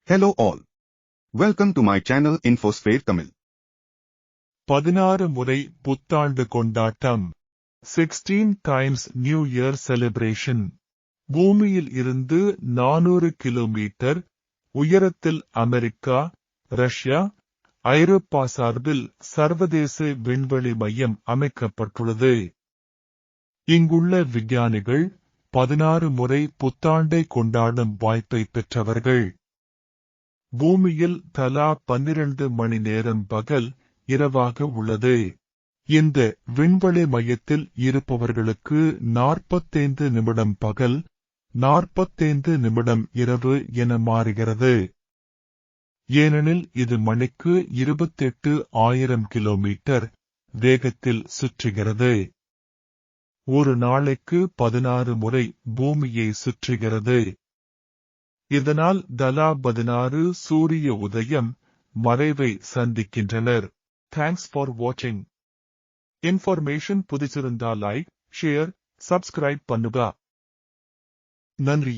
Hello all. Welcome to my channel Infosphere Tamil. 16 முறை புத்தாண்டு கொண்டாட்டம் 16 times New Year celebration. பூமியில் இருந்து 400 கிலோமீட்டர் உயரத்தில் அமெரிக்கா, ரஷ்யா, ஐரோப்பா சார்பில் சர்வதேச விண்வெளி மையம் அமைக்கப்பட்டுள்ளது. இங்குள்ள விஞ்ஞானிகள் 16 முறை புத்தாண்டை கொண்டாடும் வாய்ப்பை பெற்றவர்கள். பூமியில் தலா 12 மணி நேரம் பகல், இரவாக உள்ளது. இந்த விண்வெளி மையத்தில் இருப்பவர்களுக்கு 45 நிமிடம் பகல், 45 நிமிடம் இரவு என மாறுகிறது. ஏனெனில் இது மணிக்கு 28,000 கிலோமீட்டர் வேகத்தில் சுற்றுகிறது. ஒரு நாளைக்கு 16 முறை பூமியை சுற்றுகிறது. இதனால் தலா 16 சூரிய உதயம், மறைவை சந்திக்கின்றனர். தேங்க்ஸ் ஃபார் வாட்சிங். இன்ஃபர்மேஷன் புதிச்சிருந்தா லைக், ஷேர், சப்ஸ்கிரைப் பண்ணுங்க. நன்றி.